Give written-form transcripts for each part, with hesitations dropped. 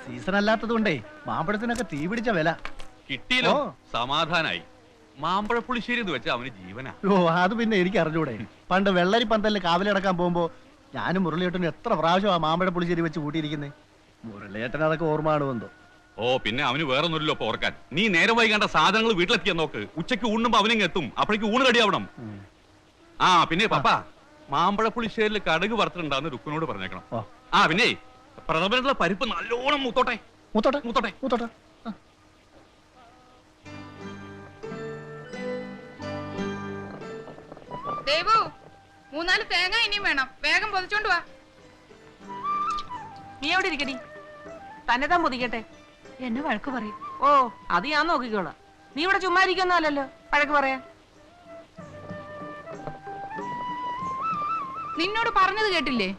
Season അല്ലാത്തത് കൊണ്ടേ മാമ്പഴത്തിനൊക്കെ തീ പിടിച്ച വില കിട്ടിയല്ലോ. സമാധാനായി. മാമ്പഴ പുളിശ്ശേരി എന്ന് വെച്ചാൽ അവന് ജീവനാ. അത് പിന്നെ എനിക്ക് അറിഞ്ഞൂടെ. പണ്ട് വെള്ളരി പന്തലിൽ കാവലടക്കാൻ പോകുമ്പോ ഞാനും മുരളിയേട്ടനും എത്ര പ്രാവശ്യം ആ മാമ്പഴ പുളിശ്ശേരി വെച്ച് കൂട്ടിയിരിക്കുന്നേ. മുരളിയേട്ടൻ അതൊക്കെ ഓർമ്മ വന്നു. പിന്നെ അവന് വേറൊന്നുമില്ലല്ലോ ഓർക്കാൻ. നീ നേരെ വൈകേണ്ട സാധനങ്ങൾ വീട്ടിലെത്തിയാൻ നോക്ക്. ഉച്ചയ്ക്ക് ഊണുമ്പോ അവനിങ് എത്തും. അപ്പോഴേക്ക് ഊണ് റെഡിയാവണം. പിന്നെ പപ്പ മാമ്പഴ പുളിശ്ശേരിയിൽ കടുക് വറുത്തിട്ടുണ്ടാന്ന് രുക്കുനോട് പറഞ്ഞേക്കണം. പിന്നെ പ്രഥമനുള്ള പരിപ്പ് നല്ലോണം മൂത്തോട്ടെ. ദേവു, 3-4 തേങ്ങ ഇനിയും വേണം. വേഗം പൊതിച്ചോണ്ട് വാ. നീ എവിടെ ഇരിക്കടി? തന്നെ താൻ പൊതിക്കട്ടെ. എന്നെ വഴക്ക് പറയും. അത് ഞാൻ നോക്കിക്കോളാം. നീ ഇവിടെ ചുമ്മാ ഇരിക്കുന്നല്ലോ വഴക്ക് പറയാ. നിന്നോട് പറഞ്ഞത് കേട്ടില്ലേ?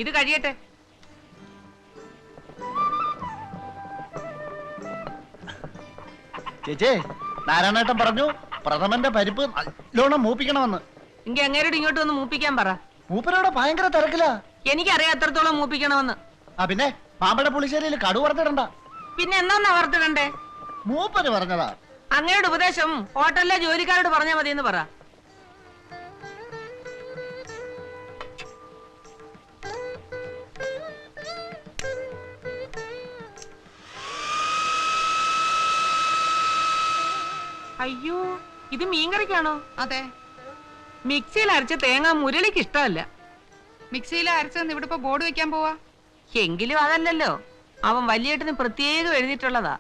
ഇത് കഴിയട്ടെ. ചേച്ചേ, നാരായണേട്ടൻ പറഞ്ഞു പ്രഥമന്റെ പരിപ്പ് നല്ലോണം മൂപ്പിക്കണമെന്ന്. എങ്കി അങ്ങേരോട് ഇങ്ങോട്ട് വന്ന് മൂപ്പിക്കാൻ പറ. മൂപ്പരോടെ ഭയങ്കര തിരക്കില്ല. എനിക്കറിയാം എത്രത്തോളം മൂപ്പിക്കണമെന്ന്. പിന്നെ മാമ്പഴ പുളിശ്ശേരിയിൽ കടു വറുത്തിടണ്ട. പിന്നെ എന്നാ വറുത്തിടണ്ടേ? മൂപ്പര് പറഞ്ഞതാ. അങ്ങയുടെ ഉപദേശം ഹോട്ടലിലെ ജോലിക്കാരോട് പറഞ്ഞാൽ മതി എന്ന് പറ. അയ്യോ, ഇത് മീൻകറിക്കാണോ? അതെ. മിക്സിയിൽ അരച്ച തേങ്ങ മുരളിക്ക് ഇഷ്ടമല്ല. മിക്സിയിൽ അരച്ചെന്ന് ഇവിടെ ഇപ്പൊ ബോർഡ് വെക്കാൻ പോവാ. എങ്കിലും അതല്ലല്ലോ, അവൻ വലിയേട്ടന് പ്രത്യേകം എഴുതിയിട്ടുള്ളതാ.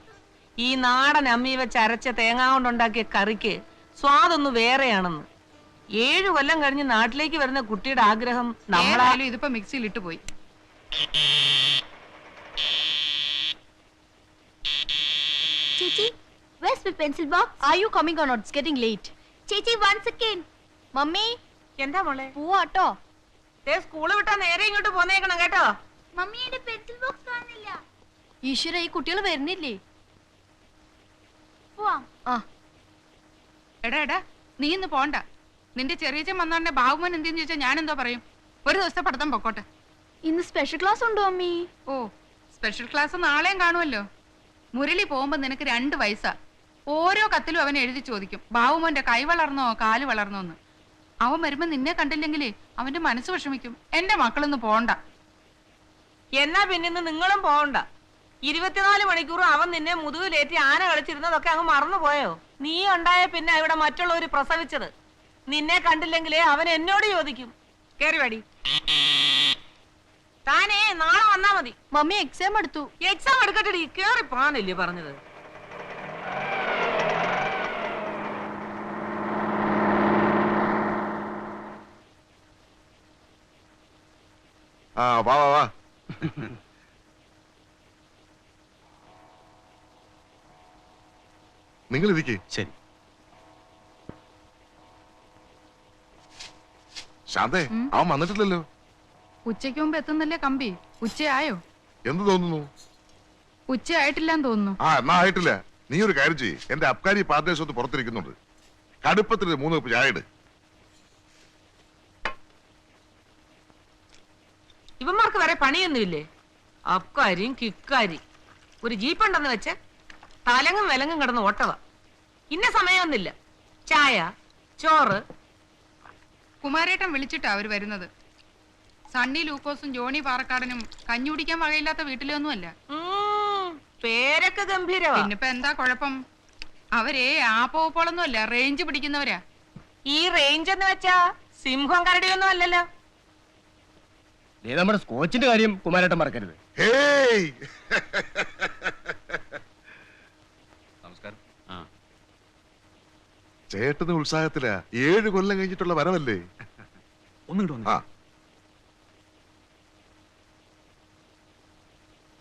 ഈ നാടൻ അമ്മി വെച്ച് അരച്ച തേങ്ങ കൊണ്ടുണ്ടാക്കിയ കറിക്ക് സ്വാദൊന്നു വേറെയാണെന്ന്. 7 കൊല്ലം കഴിഞ്ഞ് നാട്ടിലേക്ക് വരുന്ന കുട്ടിയുടെ ആഗ്രഹം നമ്മളായാലും ഇതിപ്പോ മിക്സിയിൽ ഇട്ടുപോയി. ചേച്ചി, where's my pencil box? Are you coming or not? It's getting late. ചേച്ചി, 1 second. മമ്മി, എന്താ മോളെ? പോവാട്ടോ. സ്കൂള് വിട്ടാ നേരെ ഇങ്ങോട്ട് പോന്നേക്കണം കേട്ടോ. മമ്മിയുടെ പെൻസിൽ ബോക്സ് കാണുന്നില്ല. ഈശ്വര, ഈ കുട്ടികൾ വരുന്നില്ലേ? പോവാം. എടാ നീ ഇന്ന് പോണ്ട. നിന്റെ ചെറിയച്ചൻ വന്നോണ്ടെ ബാബുമോൻ എന്തെന്ന് ചോദിച്ചാൽ ഞാൻ എന്തോ പറയും? ഒരു ദിവസത്തെ പഠിത്തം പൊക്കോട്ടെ. ഇന്ന് സ്പെഷ്യൽ ക്ലാസ് ഉണ്ടോ മമ്മി? സ്പെഷ്യൽ ക്ലാസ് നാളെയും കാണുമല്ലോ. മുരളി പോകുമ്പോ നിനക്ക് 2 വയസ്സാ. ഓരോ കത്തിലും അവൻ എഴുതി ചോദിക്കും, ബാബുമോന്റെ കൈ വളർന്നോ കാല് വളർന്നോന്ന്. അവൻ വരുമ്പോ നിന്നെ കണ്ടില്ലെങ്കിലേ അവന്റെ മനസ്സ് വിഷമിക്കും. എന്റെ മക്കളൊന്നും പോണ്ട. എന്നാ പിന്നെ നിങ്ങളും പോകണ്ട. 24 മണിക്കൂറും അവൻ നിന്നെ മുതുകിലേറ്റി ആന കളിച്ചിരുന്നതൊക്കെ അങ്ങ് മറന്നുപോയോ? നീ ഉണ്ടായ പിന്നെ ഇവിടെ മറ്റുള്ളവര് പ്രസവിച്ചത്. നിന്നെ കണ്ടില്ലെങ്കിലേ അവൻ എന്നോട് ചോദിക്കും. കേറി വടി. താനേ നാളെ വന്നാ മതി. മമ്മി എക്സാം എടുത്തു. എക്സാം എടുക്കട്ടെടി, കേറി പോകാനല്ലേ പറഞ്ഞത്. വാ വാ വാ. നിങ്ങൾ ഇരിക്കേ. ശരി. ശാന്തേ, അവൻ വന്നിട്ടില്ലല്ലോ. ഉച്ചയ്ക്ക് മുമ്പ് എത്തുന്നല്ലേ കമ്പി? ഉച്ചയായോ? എന്ത് തോന്നുന്നു? ഉച്ചയായിട്ടില്ലാന്ന് തോന്നുന്നു. എന്നാ ആയിട്ടില്ല. നീ ഒരു കാര്യം ചെയ്യ്. എന്റെ അബ്കാരി പാർദേശത്ത് പുറത്തിരിക്കുന്നുണ്ട്. കടുപ്പത്തിന് 3 കപ്പ് ചായ ഇട്. ഇവന്മാർക്ക് വരെ പണിയൊന്നുമില്ലേ? അബ്കാരിയും കിക്കാരി. ഒരു ജീപ്പുണ്ടെന്ന് വെച്ച് തലങ്ങും വിലങ്ങും കിടന്ന് ഓട്ടവാ. ഇന്ന സമയമൊന്നുമില്ല. ചായ, ചോറ്. കുമാരേട്ടൻ വിളിച്ചിട്ടാ അവര് വരുന്നത്. സണ്ണി ലൂക്കോസും ജോണി പാറക്കാടനും കഞ്ഞി കുടിക്കാൻ വകയില്ലാത്ത വീട്ടിലൊന്നുമല്ല. പേരൊക്കെ ഗംഭീരവാ. പിന്നിപ്പോ എന്താ കുഴപ്പം? അവരെ ആപ്പോളൊന്നും അല്ല, റേഞ്ച് പിടിക്കുന്നവരാ. ഈ റേഞ്ച് എന്ന് വെച്ചാ സിംഹം കരടിയൊന്നും അല്ലല്ലോ. നമ്മുടെ സ്കോച്ചിന്റെ കാര്യം കുമാരേട്ടൻ മറക്കരുത്. നമസ്കാരം. ചേട്ടന് ഉത്സാഹത്തിലാ. 7 കൊല്ലം കഴിഞ്ഞിട്ടുള്ള വരവല്ലേ.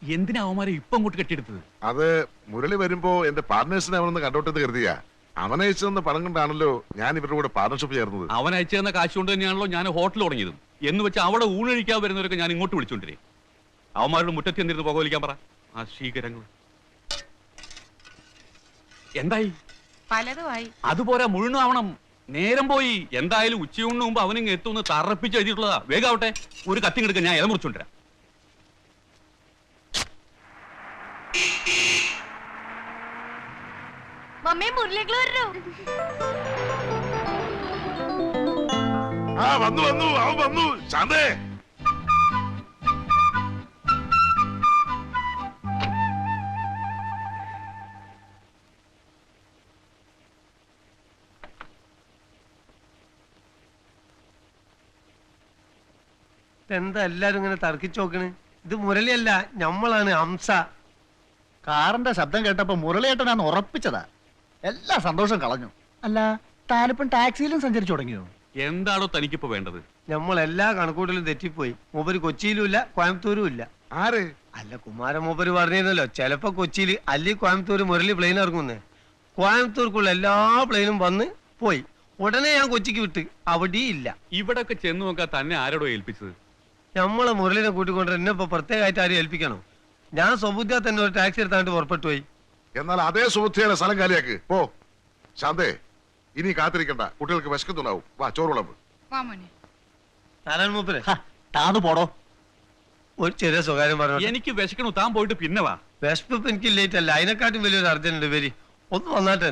എന്തിനാ അവന്മാരെ ഇപ്പം അങ്ങോട്ട് കെട്ടിയെടുത്തത്? അത് മുരളി വരുമ്പോ എന്റെ പാർട്ട്നേഴ്സിനെ അവനൊന്ന് കണ്ടോട്ടെന്ന് കരുതിയാ. അവൻ അയച്ചു തന്ന പണം കൊണ്ടാണല്ലോ ഞാൻ ഇവരുടെ കൂടെ പാർട്ണർഷിപ്പ് ചേർന്നത്. അവൻ അയച്ചു തന്ന കാശ് കൊണ്ട് തന്നെയാണല്ലോ ഞാൻ ഹോട്ടൽ തുടങ്ങിയതും. എന്ന് വെച്ച് അവിടെ ഊണഴിക്കാൻ വരുന്നവരൊക്കെ ഞാൻ ഇങ്ങോട്ട് വിളിച്ചോണ്ടിരേ. അവന്മാരുടെ മുറ്റത്ത് എന്നിരുന്ന് പുകവലിക്കാൻ പറ. ആ ശീകരങ്ങൾ എന്തായി? പലതുമായി. അതുപോലെ മുഴുവനാവണം. നേരം പോയി. എന്തായാലും ഉച്ചയൂണിന് മുമ്പ് അവനിങ് എത്തുമെന്ന് തറപ്പിച്ച് എഴുതിയിട്ടുള്ളതാ. വേഗാവട്ടെ. ഒരു കത്തി എടുക്കാൻ ഞാൻ ഇല മുറിച്ചോണ്ടിരാം. മമ്മി മുരളികൾ വരൂ. ആ വന്നു അവൻ വന്നു. ശാന്തേ, എന്താ എല്ലാരും ഇങ്ങനെ തർക്കിച്ചു നോക്കണ്? ഇത് മുരളിയല്ല, ഞമ്മളാണ് ഹംസ. കാറിന്റെ ശബ്ദം കേട്ടപ്പോ മുരളിയേട്ടനാന്ന് ഉറപ്പിച്ചതാ. എല്ലാ സന്തോഷം കളഞ്ഞു. അല്ല, താനിപ്പം ടാക്സിയിലും സഞ്ചരിച്ചു തുടങ്ങിയോ? എന്താണോ തനിക്കിപ്പോ വേണ്ടത്? നമ്മൾ എല്ലാ കണക്കൂട്ടലും തെറ്റിപ്പോയി. മൂപ്പര് കൊച്ചിയിലും ഇല്ല, കോയമ്പത്തൂരും ഇല്ല. ആര്? അല്ല, കുമാരൻ മൂപ്പര് പറഞ്ഞിരുന്നല്ലോ ചിലപ്പോ കൊച്ചിയിൽ അല്ലെങ്കിൽ കോയമ്പത്തൂർ മുരളി പ്ലെയിൻ ഇറങ്ങുന്നേ. കോയമ്പത്തൂർക്കുള്ള എല്ലാ പ്ലെയിനും വന്ന് പോയി. ഉടനെ ഞാൻ കൊച്ചിക്ക് വിട്ട്, അവിടെ ഇല്ല. ഇവിടൊക്കെ ചെന്ന് നോക്കാൻ തന്നെ ആരോടോ ഏൽപ്പിച്ചത്? നമ്മളെ മുരളിനെ കൂട്ടിക്കൊണ്ട് എന്നെ ഇപ്പൊ പ്രത്യേകമായിട്ട് ആരും ഏൽപ്പിക്കണോ? ഞാൻ സ്വബുദ്ധിയാ തന്നെ ഒരു ടാക്സി എടുത്താണ്ട് പുറപ്പെട്ടു പോയി. എന്നാൽ അതേ സുഹൃത്തിയുടെ സ്ഥലം കാലിയാക്ക് പോ. ശാന്തേ, ഇനി കാത്തിരിക്കണ്ട, കുട്ടികൾക്ക് വിശക്കുന്നുണ്ടാവും. വാ, ചോറ് വിളമ്പ്. വാ മോനെ. നാരായണ മൂപ്പര് താന്ന് പോടോ. ഒരു ചെറിയ സ്വകാര്യം പറഞ്ഞു. എനിക്ക് വിശക്കണു, താൻ പോയിട്ട് പിന്നെ വാ. വിശപ്പ് എനിക്ക് ലേറ്റ് അല്ല, അതിനെക്കാട്ടും വലിയൊരു അർജന്റ് ഉണ്ട്. വരി, ഒന്ന് വന്നാട്ടെ.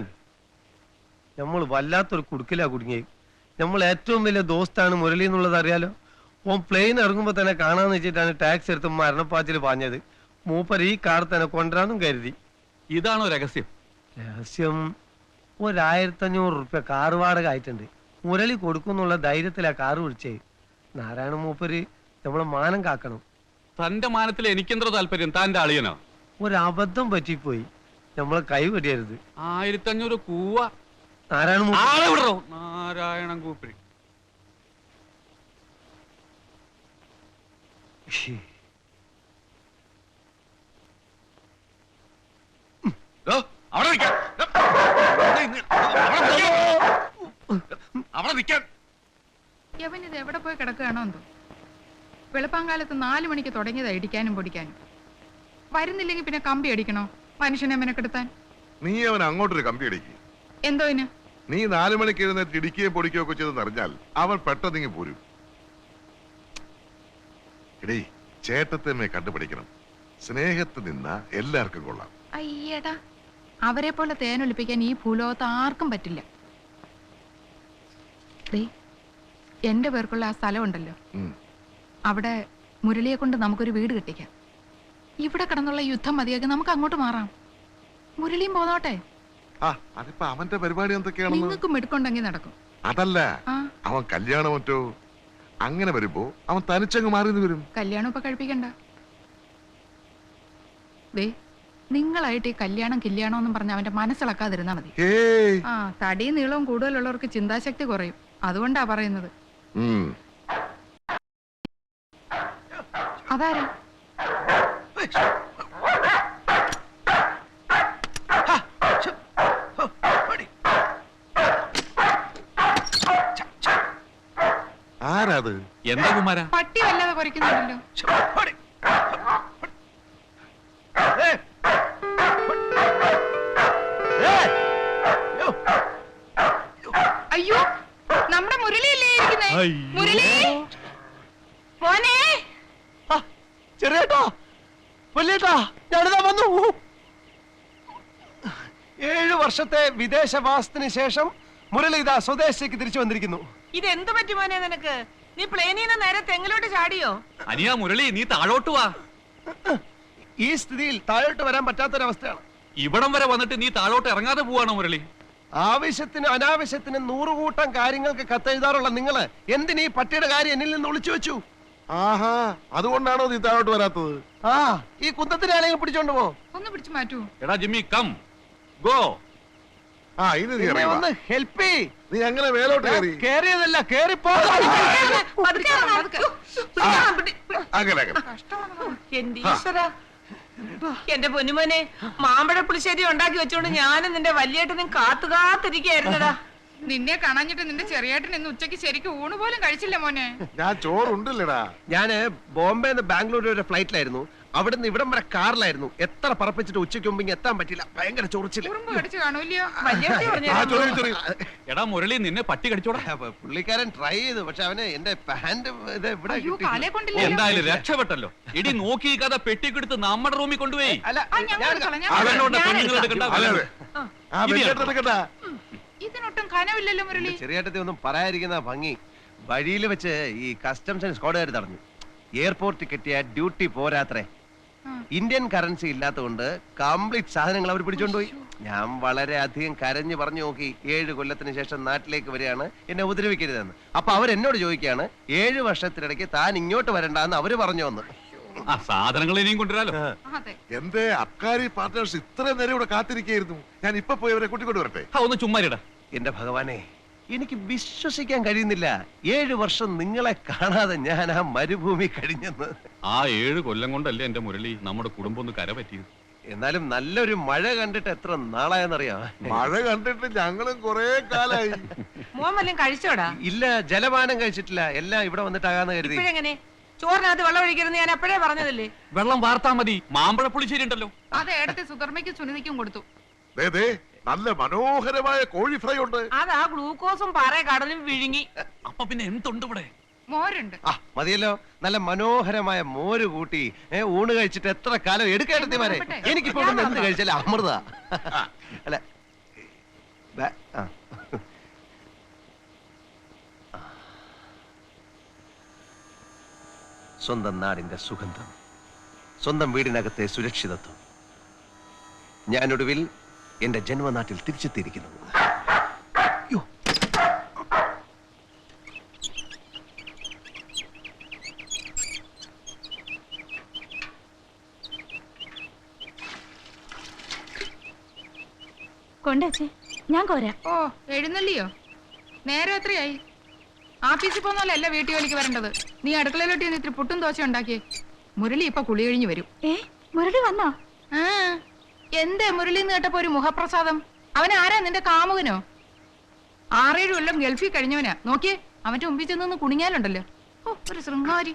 നമ്മൾ വല്ലാത്തൊരു കുടുക്കിലാ കുടുങ്ങി. നമ്മൾ ഏറ്റവും വലിയ ദോസ്താണ് മുരളി എന്നുള്ളത് അറിയാലോ. ഓൻ പ്ലെയിൻ ഇറങ്ങുമ്പോ തന്നെ കാണാന്ന് വെച്ചിട്ടാണ് ടാക്സി എടുത്ത് മരണപ്പാച്ചിൽ പാഞ്ഞത്. മൂപ്പർ ഈ കാർ തന്നെ കൊണ്ടുവരാനും കരുതി. ഇതാണോ രഹസ്യം? രഹസ്യം, 1500 റുപ്യ കാർ വാടക ആയിട്ടുണ്ട്. മുരളി കൊടുക്കുന്നുള്ള ധൈര്യത്തിലാ കാർ വിളിച്ചേ. നാരായണ മൂപ്പര് നമ്മളെ മാനം കാക്കണം. തന്റെ മാനത്തിൽ എനിക്കെന്തോ താല്പര്യം? താന്റെ അളിയനോ? ഒരു അബദ്ധം പറ്റിപ്പോയി, നമ്മളെ കൈ വെടിയരുത്. 1500 കൂവ. നാരായണ ആളെ വിടറോ? നാരായണൻ കൂപ്പരി. അവിടെ നിൽക്കാൻ. അവിടെ നിൽക്കാൻ. യവൻ ഇത് എവിടെ പോയി കിടക്കുകയാണോ എന്തോ. വെളുപ്പാങ്കാലത്ത് 4 മണിക്ക് തുടങ്ങിയതാ ഇടിക്കാനും പൊടിക്കാനും. വരുന്നില്ലെങ്കിൽ പിന്നെ കമ്പി അടിക്കണോ മനുഷ്യനെ മെനക്കെടുത്താൻ? നീ അവൻ അങ്ങോട്ടൊരു കമ്പി അടിക്ക്. എന്തോ ഇന്? നീ 4 മണിക്ക് എഴുന്നേറ്റ് ഇടിക്കുകയും പൊടിക്കുകയും ഒക്കെ ചെയ്തെന്ന് അറിഞ്ഞാൽ അവൻ പെട്ടെന്നിങ്ങി പോരും. എടീ, ചേട്ടത്തമ്മയെ കണ്ടുപിടിക്കണം. സ്നേഹത്ത് നിന്ന എല്ലാവർക്കും കൊള്ളാം. അയ്യടാ, അവരെ പോലെ തേനൊലിപ്പിക്കാൻ ഈ ഭൂലോകത്ത് ആർക്കും പറ്റില്ല. ദേ, എന്റെ പേർക്കുള്ള ആ സ്ഥലം ഉണ്ടല്ലോ, ഉം. അവിടെ മുരളിയെ കൊണ്ട് നമുക്കൊരു വീട് കെട്ടിക്കാം. ഇവിടെ കിടന്നുള്ള യുദ്ധം മതിയാക്കി നമുക്ക് അങ്ങോട്ട് മാറാം. മുരളിയും പോന്നോട്ടെ. ആ, അതിപ്പോ അവന്റെ പരിപാടി എന്തൊക്കെയാണെന്ന്. നിങ്ങൾക്കും എടുക്കുണ്ടെങ്കിൽ നടക്കും. അതല്ല, ആ, അവൻ കല്യാണം മറ്റോ അങ്ങനെ വരുമ്പോ അവൻ തനിച്ചങ്ങ് മാറിന്ന് വരും. കല്യാണം ഇപ്പൊ കഴിപ്പിക്കണ്ട. ദേ, നിങ്ങളായിട്ട് ഈ കല്യാണം കല്യാണമെന്നും പറഞ്ഞ് അവന്റെ മനസ്സിളക്കാതിരുന്നാ മതി. ഏയ്. ആ, തടിയും നീളവും കൂടുതലുള്ളവർക്ക് ചിന്താശക്തി കുറയും. അതുകൊണ്ടാ പറയുന്നത്. ഉം. അതാരാ? ആരാത്? എന്താ കുമാര? പട്ടി വല്ലാതെ കുറയ്ക്കുന്നുണ്ടല്ലോ. അയ്യോ, നമ്മുടെ മുരളിയല്ലേ ഇരിക്കുന്നേ? മുരളി മോനെ, ചെറിയേട്ടാ, വലിയേട്ടാ, ഞാനിതാ വന്നു. 7 വർഷത്തെ വിദേശവാസത്തിന് ശേഷം മുരളി ഇതാ സ്വദേശത്തേക്ക് തിരിച്ചു വന്നിരിക്കുന്നു. ഇതെന്ത് പറ്റി മോനെ നിനക്ക്? നീ പ്ലെയിനിൽ നിന്ന് നേരെ തെങ്ങിലോട്ട് ചാടിയോ? അനിയാ മുരളി, നീ താഴോട്ട് വാ. ഈ സ്ഥിതിയിൽ താഴോട്ട് വരാൻ പറ്റാത്തൊരവസ്ഥയാണ്. ഇവിടം വരെ വന്നിട്ട് നീ താഴോട്ട് ഇറങ്ങാതെ പോവാണോ മുരളി? ആവശ്യത്തിന് അനാവശ്യത്തിന് 100 കൂട്ടം കാര്യങ്ങൾക്ക് കത്തെഴുതാറുള്ള നിങ്ങള് എന്തിനീ പട്ടിയുടെ കാര്യം എന്നിൽ നിന്ന് ഒളിച്ചു വെച്ചു? ആഹാ, അതുകൊണ്ടാണോ നീ താഴോട്ട് വരാത്തത്? ആ, ഈ കുന്തത്തിനെ ആരെങ്കിലും പിടിച്ചോണ്ട് പോ. ഒന്ന് പിടിച്ചു മാറ്റൂ. എടാ ജിമ്മി, കം ഗോ. ആ, ഇനി നീ എന്നെ ഇറങ്ങി വാ. ഒന്ന് ഹെൽപ്പ് ചെയ്. നീ അങ്ങനെ മേലോട്ട് കയറി. കേറിയതല്ല, കേറിപ്പോ. പതുക്കെ ഇറങ്ങ്. അങ്ങനെ അങ്ങനെ. കഷ്ടമാണല്ലോ. എന്റെ ഈശ്വരാ. എന്റെ പൊന്നുമോനെ, മാമ്പഴ പുളിശ്ശേരി ഉണ്ടാക്കി വെച്ചോണ്ട് ഞാനും നിന്റെ വലിയേട്ടനും കാത്തിരിക്കായിരുന്നടാ. നിന്നെ കാണാഞ്ഞിട്ട് നിന്റെ ചെറിയേട്ടൻ ഇന്ന് ഉച്ചയ്ക്ക് ശരിക്കും ഊണ് പോലും കഴിച്ചില്ല മോനെ. ഞാൻ ചോറുണ്ടല്ലടാ. ഞാന് ബോംബെന്ന് ബാംഗ്ലൂർ വരെ ഫ്ലൈറ്റിലായിരുന്നു. അവിടുന്ന് ഇവിടം വരെ കാറിലായിരുന്നു. എത്ര പറപ്പിച്ചിട്ട് ഉച്ചയ്ക്ക് മുമ്പ് ഇങ്ങ് എത്താൻ പറ്റില്ല. ഭയങ്കര ചൊറിച്ചില്. ഉറുമ്പ് കടിച്ചു കാണൂല്ലയോ? വലിയേട്ടി ആ, പറഞ്ഞു ചൊറി, ചൊറി. എടാ മുരളി, നിന്നെ പട്ടി കടിച്ചോടാ. പുള്ളിക്കാരൻ ട്രൈ ചെയ്തു, പക്ഷെ അവന് എന്റെ പാന്റ് ഇത് ഇവിടെ അയ്യോ, കിട്ടി. കാലേ കൊണ്ടില്ല. എന്തായാലും രക്ഷപ്പെട്ടല്ലോ. ഇടി നോക്കി കഥ പെട്ടിക്കെടുത്ത് നമ്മുടെ റൂമിൽ കൊണ്ടുപോയി. അല്ല, ആ, ഞങ്ങൾ ഞാൻ- എടുത്തോളാം, ഞാൻ അതെ, എടുത്തോളാം. പെണ്ണുങ്ങൾ എടുക്കണ്ട. അതെ, അതെ. ആ വെള്ളിയേട്ടെടുക്കട്ടാ. ഇതിനൊട്ടും കനവില്ലല്ലോ മുരളി. ചെറിയേട്ടത്തെ ഒന്നും പറയാതിരിക്കുന്ന ഭംഗി. വഴിയിൽ വെച്ച് ഈ കസ്റ്റംസ് ആൻഡ് സ്ക്വാഡുകാർ തടഞ്ഞു. എയർപോർട്ടിൽ കിട്ടിയ ഡ്യൂട്ടി പോരാത്രേ. ഇന്ത്യൻ കറൻസി ഇല്ലാത്തതുകൊണ്ട് കംപ്ലീറ്റ് സാധനങ്ങൾ അവർ പിടിച്ചോണ്ടുപോയി. ഞാൻ വളരെ അധികം കരഞ്ഞു പറഞ്ഞു നോക്കി. 7 കൊല്ലത്തിന് ശേഷം നാട്ടിലേക്ക് വരികയാണ്, എന്നെ ഉപദ്രവിക്കരുതെന്ന്. അപ്പൊ അവരെന്നോട് ചോദിക്കുകയാണ് 7 വർഷത്തിനിടയ്ക്ക് താൻ ഇങ്ങോട്ട് വരണ്ടെന്ന് അവര് പറഞ്ഞു വന്ന്. ആ സാധനങ്ങൾ ഇനിയും കൊണ്ടുവരാലോ. അതെ. എന്റെ അബ്കാരി പാർട്ട്നേഴ്സ് ഇത്രയും നേരം ഇവിടെ കാത്തിരിക്കായിരുന്നു. ഞാൻ ഇപ്പൊ പോയി അവരെ കൂട്ടിക്കൊണ്ട് വരട്ടെ. ഒന്ന് ചുമ്മാരിടാ. എന്റെ ഭഗവാനെ, എനിക്ക് വിശ്വസിക്കാൻ കഴിയുന്നില്ല. 7 വർഷം നിങ്ങളെ കാണാതെ ഞാൻ ആ മരുഭൂമി കഴിഞ്ഞെന്ന്. ആ 7 കൊല്ലം കൊണ്ടല്ലേ എന്റെ മുരളി നമ്മുടെ കുടുംബം ഒന്ന് കര പറ്റിയത്. എന്നാലും നല്ലൊരു മഴ കണ്ടിട്ട് എത്ര നാളായെന്നറിയാം. മഴ കണ്ടിട്ട് ഞങ്ങളും കൊറേ കാലായി. മോൻ വല്ലതും കഴിച്ചോടാ? ഇല്ല, ജലപാനം കഴിച്ചിട്ടില്ല. എല്ലാം ഇവിടെ വന്നിട്ടാകാന്ന് കരുതി. ഇപ്പോഴെങ്ങനെ? ചോറിനകത്ത് വെള്ളം ഒഴിക്കരുന്ന് ഞാൻ അപ്പോഴേ പറഞ്ഞതല്ലേ. വെള്ളം വാർത്താ മതി. മാമ്പഴ പുളിശ്ശേരി ഉണ്ടല്ലോ. അത് ഏടത്തെ സുധർമ്മയ്ക്കും സുനിതയ്ക്കും കൊടുത്തു. ദേ, ദേ, നല്ല മനോഹരമായ കോഴി ഫ്രൈ ഉണ്ട്. അതാ ഗ്ലൂക്കോസും പാറ കടലും വിഴുങ്ങി. അപ്പൊ പിന്നെ എന്തുണ്ട് ഇവിടെ? മോരുണ്ട്. ആ മതിയല്ലോ, നല്ല മനോഹരമായ മോര് കൂട്ടി ഊണ് കഴിച്ചിട്ട് എത്ര കാലം എടുക്കേണ്ടതിമാരെ. എനിക്കിപ്പോ ഇവിടുന്ന് എന്ത് കഴിച്ചാലും അമൃത. അല്ല ആ. സ്വന്തം നാടിന്റെ സുഗന്ധം, സ്വന്തം വീടിനകത്തെ സുരക്ഷിതത്വം. ഞാനൊടുവിൽ എന്റെ ജന്മനാട്ടിൽ തിരിച്ചെത്തിയിരിക്കുന്നു. കൊണ്ടേ ഞാൻ കോരാ. ഓ, എഴുന്നള്ളിയോ? നേരെ എത്രയായി? ആഫീസിൽ പോന്നല്ല വീട്ടു ജോലിക്ക് വരേണ്ടത്. നീ അടുക്കളയിലോട്ട് ചെന്ന് ഇത്തിരി പുട്ടും ദോശ ഉണ്ടാക്കിയേ. മുരളി ഇപ്പൊ കുളി കഴിഞ്ഞ് വരും. മുരളി വന്നോ? ആ, എന്തേ മുരളി എന്ന് കേട്ടപ്പോ ഒരു മുഖപ്രസാദം? അവൻ ആരാ, നിന്റെ കാമുകനോ? 6-7 കൊല്ലം ഗൾഫിൽ കഴിഞ്ഞവനാ. നോക്കിയേ, അവന്റെ മുമ്പിൽ ചെന്നൊന്ന് കുണിങ്ങാലുണ്ടല്ലോ. ഓ, ഒരു ശൃംഗാരി.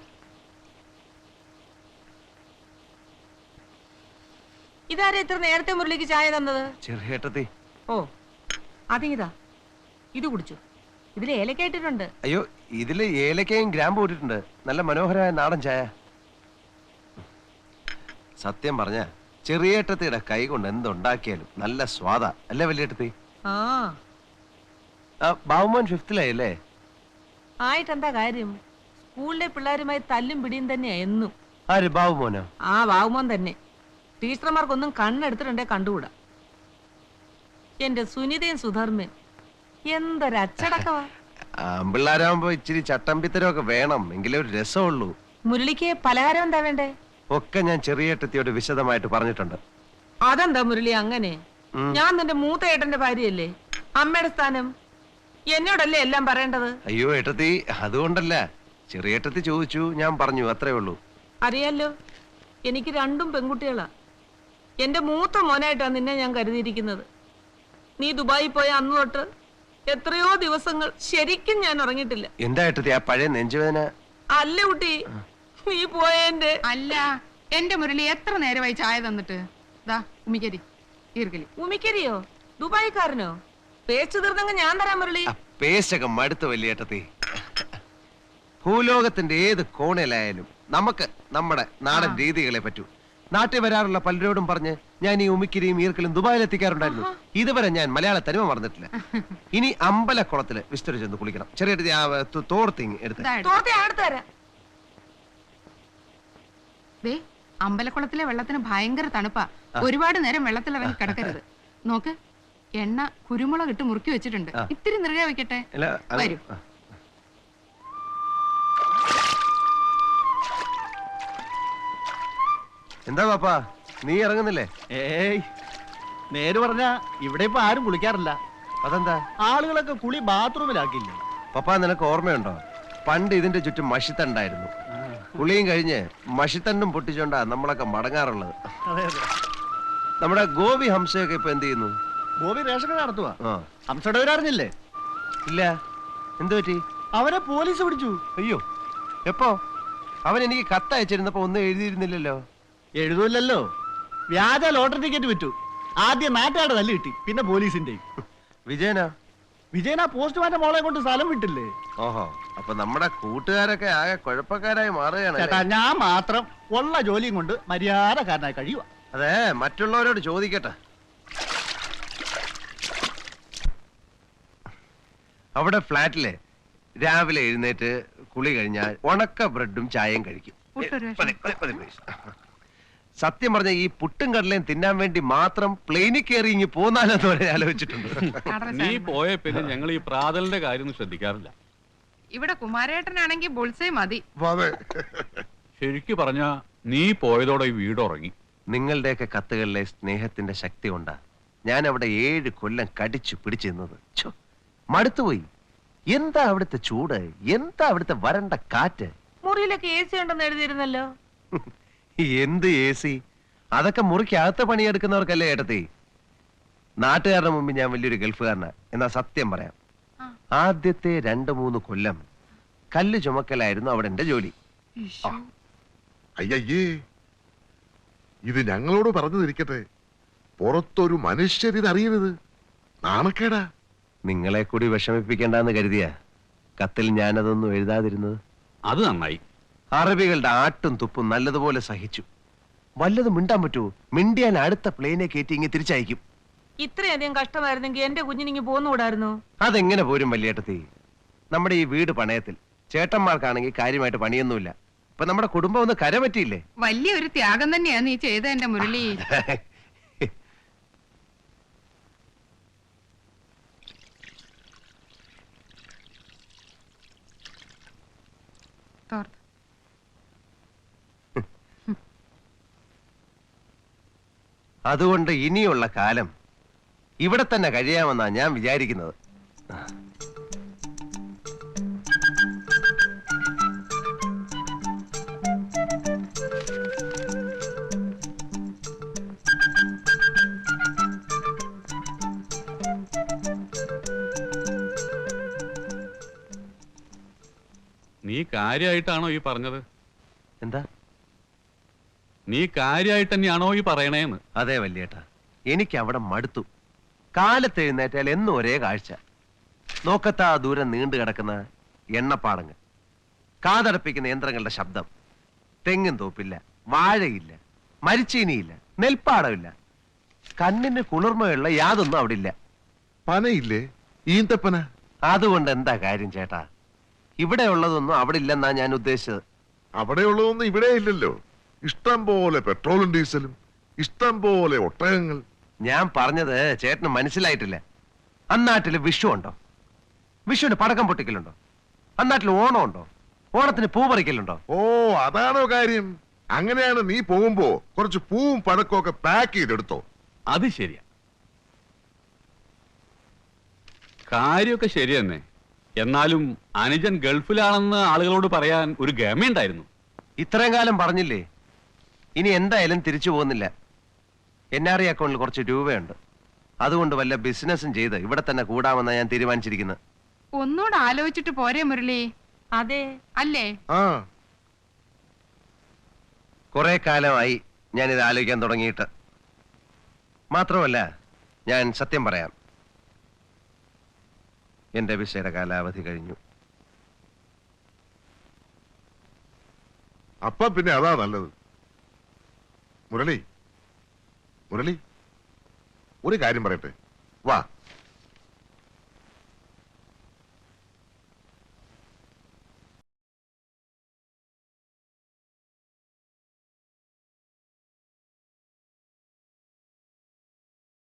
ഇതാരാ ഇത്ര നേരത്തെ മുരളിക്ക് ചായ തന്നത്? ചെറിയേട്ടത്തി. ഓ, അതിങ്ങിതാ, ഇത് കുടിച്ചു. ഇതിൽ ഏലക്ക ഇട്ടിട്ടുണ്ട്. അയ്യോ, ഇതില് ഏലക്കയും ഗ്രാമ്പും ഇട്ടിട്ടുണ്ട്. നല്ല മനോഹരമായ നാടൻ ചായ. സത്യം പറഞ്ഞ ചെറിയേട്ടത്തിയുടെ കൈ കൊണ്ട് എന്തുണ്ടാക്കിയാലും നല്ല സ്വാദാ അല്ലേ വലിയേട്ടത്തി? ആ, ബാബുമോൻ 5th-ലായല്ലേ? ആയിട്ടെന്താ കാര്യം? സ്കൂളിലെ പിള്ളേരുമായി തല്ലും പിടിയും തന്നെയാ എന്നും. ആര്, ബാബുമോനോ? ആ, ബാബുമോൻ തന്നെ. ടീച്ചർമാർക്കൊന്നും കണ്ണെടുത്തിട്ടുണ്ടേ കണ്ടുകൂടാ. എന്റെ സുനിതയും സുധർമ്മൻ എന്തൊരച്ചടക്കവാ. പിള്ളേരാകുമ്പോ ഇച്ചിരി ചട്ടമ്പിത്തരമൊക്കെ വേണം, എങ്കിലേ ഒരു രസമുള്ളൂ. മുരളിക്ക് പലഹാരം എന്താ വേണ്ടേ? ഒക്കെ ഞാൻ ചെറിയേട്ടത്തിയോട് വിശദമായിട്ട് പറഞ്ഞിട്ടുണ്ട്. അതെന്താ മുരളി അങ്ങനെ? ഞാൻ നിന്റെ മൂത്ത ഏട്ടന്റെ ഭാര്യയല്ലേ? അമ്മയുടെ സ്ഥാനം എന്നോടല്ലേ എല്ലാം പറയേണ്ടത്? അയ്യോ ഏട്ടത്തി, അതുകൊണ്ടല്ല. ചെറിയേട്ടത്തി ചോദിച്ചു, ഞാൻ പറഞ്ഞു, അത്രേ ഉള്ളൂ. അറിയാലോ, എനിക്ക് 2 പെൺകുട്ടികളാ. എന്റെ മൂത്ത മോനായിട്ടാ നിന്നെ ഞാൻ കരുതിയിരിക്കുന്നത്. നീ ദുബായി പോയ അന്ന് തൊട്ട് എത്രയോ ദിവസങ്ങൾ ശരിക്കും ഞാൻ ഉറങ്ങിയിട്ടില്ല. എന്താ ഏട്ടത്തി ആ പഴയ നെഞ്ചുവേദന? അല്ല കുട്ടി, നീ പോയെന്റെ. അല്ല, എന്റെ മുരളി എത്ര നേരമായി ചായ തന്നിട്ട്? ദാ ഉമിക്കരി, ഈർക്കലി. ഉമിക്കരിയോ? ദുബായിക്കാരനോ? പേച്ചു തീർന്നെങ്കിൽ ഞാൻ തരാം മുരളി. പേശകം മടുത്തു വലിയേട്ടത്തി. ഭൂലോകത്തിന്റെ ഏത് കോണയിലായാലും നമുക്ക് നമ്മുടെ നാടൻ രീതികളെ പറ്റൂ. നാട്ടിൽ വരാറുള്ള പലരോടും പറഞ്ഞ് ഞാൻ ഈ ഉമിക്കിരിയും ഈർക്കലും ദുബായിലെത്തിക്കാറുണ്ടായിരുന്നു. ഇതുവരെ ഞാൻ മലയാള തനിമ മറന്നിട്ടില്ല. ഇനി അമ്പലക്കുളത്തില് വിസ്തരിച്ച് ചെന്ന് കുളിക്കണം. ചെറിയ തോർത്തിങ് എടുത്ത്. തോർത്തി അടുത്ത് തരാം. ദേ, അമ്പലക്കുളത്തിലെ വെള്ളത്തിന് ഭയങ്കര തണുപ്പാ. ഒരുപാട് നേരം വെള്ളത്തിലിറങ്ങി കിടക്കരുത്. നോക്ക്, എണ്ണ കുരുമുളക് ഇട്ട് മുറുക്കി വെച്ചിട്ടുണ്ട്. ഇത്തിരി നിറയെ വെക്കട്ടെ. വരൂ. എന്താ പാപ്പാ, നീ ഇറങ്ങുന്നില്ലേ? ഏയ്, നേര് പറഞ്ഞ ഇവിടെ ഇപ്പൊ ആരും കുളിക്കാറില്ല. അതെന്താ? ആളുകളൊക്കെ കുളി ബാത്റൂമിലാക്കില്ലേ. പപ്പാ, നിനക്ക് ഓർമ്മയുണ്ടോ? പണ്ട് ഇതിന്റെ ചുറ്റും മഷിത്തണ്ടായിരുന്നു. കുളിയും കഴിഞ്ഞ് മഷിത്തണ്ടും പൊട്ടിച്ചോണ്ടാ നമ്മളൊക്കെ മടങ്ങാറുള്ളത്. നമ്മുടെ ഗോപി ഹംസയൊക്കെ ഇപ്പൊ എന്ത് ചെയ്യുന്നു? ഗോപി റേഷൻ കട നടത്തുവാ. ആ, ഹംസയുടെ അറിഞ്ഞില്ലേ? ഇല്ല. എന്തു പറ്റി? അവരെ പോലീസ് പിടിച്ചു. അയ്യോ, എപ്പോ? അവൻ എനിക്ക് കത്തയച്ചിരുന്നപ്പോ ഒന്നും എഴുതിയിരുന്നില്ലല്ലോ. എഴുതൂല്ലല്ലോ. വ്യാജ ലോട്ടറി ടിക്കറ്റ് വിറ്റു. ആദ്യം നാട്ടുകാരുടെ തല്ല് കിട്ടി, പിന്നെ പോലീസിന്റെ. വിജയനാ? വിജയൻ ആ പോസ്റ്റ്മാന്റെ മോളെ കൊണ്ട് സ്ഥലം വിട്ടില്ലേ? ഓഹോ, അപ്പൊ നമ്മുടെ കൂട്ടുകാരൊക്കെ ആകെ കുഴപ്പക്കാരായി മാറുകയാണ്. ചേട്ടാ, ഞാൻ മാത്രം ഉള്ള ജോലിയും കൊണ്ട് മര്യാദക്കാരനായി കഴിയുക. അതെ, മറ്റുള്ളവരോട് ചോദിക്കട്ടെ. അവിടെ ഫ്ലാറ്റിലെ രാവിലെ എഴുന്നേറ്റ് കുളി കഴിഞ്ഞാൽ ഉണക്ക ബ്രെഡും ചായയും കഴിക്കും. പുട്ടൊരു മതി, മതി, മതി, please. സത്യം പറഞ്ഞ ഈ പുട്ടും കടലയും തിന്നാൻ വേണ്ടി മാത്രം പ്ലെയിനിൽ കയറി ഇങ്ങി പോന്നാലെന്ന് വരെ ആലോചിച്ചിട്ടുണ്ട്. നീ പോയ പിന്നെ ഞങ്ങൾ ഈ പ്രാതലിന്റെ കാര്യം ശ്രദ്ധിക്കാറില്ല. ഇവിടെ കുമാരേട്ടനാണെങ്കിൽ ബുൾസൈ മതി. അതെ. ശരിക്കു പറഞ്ഞ നീ പോയതോടെ ഈ വീട് ഉറങ്ങി. നിങ്ങളുടെയൊക്കെ കത്തുകളിലെ സ്നേഹത്തിന്റെ ശക്തി കൊണ്ടാ ഞാൻ അവിടെ 7 കൊല്ലം കടിച്ചു പിടിച്ചിരുന്നത്. മടുത്തുപോയി. എന്താ അവിടുത്തെ ചൂട്, എന്താ അവിടുത്തെ വരണ്ട കാറ്റ്. മുറിയിലൊക്കെ AC ഉണ്ടെന്ന് എഴുതിയിരുന്നല്ലോ. എന്ത് AC? അതൊക്കെ മുറിക്കകത്ത് പണിയെടുക്കുന്നവർക്കല്ലേ ഏട്ടത്തി. നാട്ടുകാരുടെ മുമ്പിൽ ഞാൻ വലിയൊരു ഗൾഫുകാരനാ. എന്നാ സത്യം പറയാം, ആദ്യത്തെ 2-3 കൊല്ലം കല്ല് ചുമക്കലായിരുന്നു അവിടെ എന്റെ ജോലി. അയ്യയ്യേ, ഇത് ഞങ്ങളോട് പറഞ്ഞതിരിക്കട്ടെ, പുറത്തൊരു മനുഷ്യരിതറിയരുത്. നാണക്കേടാ. നിങ്ങളെ കൂടി വിഷമിപ്പിക്കേണ്ടെന്ന് കരുതിയാ കത്തിൽ ഞാനതൊന്നും എഴുതാതിരുന്നത്. അത് നന്നായി. അറബികളുടെ ആട്ടും തുപ്പും നല്ലതുപോലെ സഹിച്ചു. വല്ലതും മിണ്ടാൻ പറ്റുമോ? മിണ്ടിയാൽ അടുത്ത പ്ലെയിനെ കയറ്റി ഇങ്ങ് തിരിച്ചയക്കും. ഇത്രയധികം കഷ്ടമായിരുന്നെങ്കിൽ എന്റെ കുഞ്ഞിനിങ്ങ് പോന്നുകൂടായിരുന്നു. അതെങ്ങനെ പോരും വല്യേട്ടത്തി? നമ്മുടെ ഈ വീട് പണയത്തിൽ, ചേട്ടന്മാർക്കാണെങ്കിൽ കാര്യമായിട്ട് പണിയൊന്നുമില്ല. ഇപ്പൊ നമ്മുടെ കുടുംബം ഒന്ന് കരപറ്റിയില്ലേ? വലിയൊരു ത്യാഗം തന്നെയാ നീ ചെയ്ത എന്റെ മുരളി. തോർത്ത്. അതുകൊണ്ട് ഇനിയുള്ള കാലം ഇവിടെ തന്നെ കഴിയാമെന്നാ ഞാൻ വിചാരിക്കുന്നത്. നീ കാര്യമായിട്ടാണോ ഈ പറഞ്ഞത്? എന്താ? നീ കാര്യമായിട്ട് തന്നെയാണോ ഈ പറയണേന്ന്? അതെ വല്യേട്ടാ, എനിക്ക് അവിടെ മടുത്തു. കാലത്ത് എഴുന്നേറ്റാൽ എന്നും ഒരേ കാഴ്ച. നോക്കത്താ ദൂരം നീണ്ടു കിടക്കുന്ന എണ്ണപ്പാടങ്ങൾ, കാതടപ്പിക്കുന്ന യന്ത്രങ്ങളുടെ ശബ്ദം. തെങ്ങും തോപ്പില്ല, വാഴയില്ല, മരിച്ചീനിയില്ല, നെൽപ്പാടമില്ല. കണ്ണിന് കുളിർമയുള്ള യാതൊന്നും അവിടെ ഇല്ല. പനയില്ലേ? ഈന്തപ്പന. അതുകൊണ്ട് എന്താ കാര്യം ചേട്ടാ? ഇവിടെ ഉള്ളതൊന്നും അവിടെ ഇല്ലെന്നാ ഞാൻ ഉദ്ദേശിച്ചത്. അവിടെയുള്ളതൊന്നും ഇവിടെ ഇല്ലല്ലോ. ഇഷ്ടം പോലെ പെട്രോളും ഡീസലും, ഇഷ്ടം പോലെ ഒട്ടകങ്ങൾ. ഞാൻ പറഞ്ഞത് ചേട്ടന് മനസ്സിലായിട്ടില്ല. അന്നാട്ടില് വിഷു ഉണ്ടോ? വിഷുവിന് പടക്കം പൊട്ടിക്കലുണ്ടോ? അന്നാട്ടിൽ ഓണം ഉണ്ടോ? ഓണത്തിന് പൂ പറിക്കലുണ്ടോ? ഓ, അതാണോ കാര്യം? അങ്ങനെയാണ് നീ പോകുമ്പോ കുറച്ച് പൂവും പഴക്കവും ഒക്കെ പാക്ക് ചെയ്തെടുത്തോ. അത് ശരിയാ, കാര്യമൊക്കെ ശരി തന്നെ. എന്നാലും അനുജൻ ഗൾഫിലാണെന്ന് ആളുകളോട് പറയാൻ ഒരു ഗമയുണ്ടായിരുന്നു. ഇത്രയും കാലം പറഞ്ഞില്ലേ? ഇനി എന്തായാലും തിരിച്ചു പോകുന്നില്ല. NRI അക്കൗണ്ടിൽ കുറച്ച് രൂപയുണ്ട്. അതുകൊണ്ട് വല്ല ബിസിനസ്സും ചെയ്ത് ഇവിടെ തന്നെ കൂടാമെന്നാണ് ഞാൻ തീരുമാനിച്ചിരിക്കുന്നത്. ഒന്നുകൂടെ ആലോചിച്ചിട്ട് പോരെ മുരളി? അതെ, അല്ലേ? ആ, കുറെ കാലമായി ഞാനിത് ആലോചിക്കാൻ തുടങ്ങിയിട്ട്. മാത്രമല്ല, ഞാൻ സത്യം പറയാം, എന്റെ വിസയുടെ കാലാവധി കഴിഞ്ഞു. അപ്പ പിന്നെ അതാ നല്ലത്. മുരളി, മുരളി, ഒരു കാര്യം പറയട്ടെ, വാ.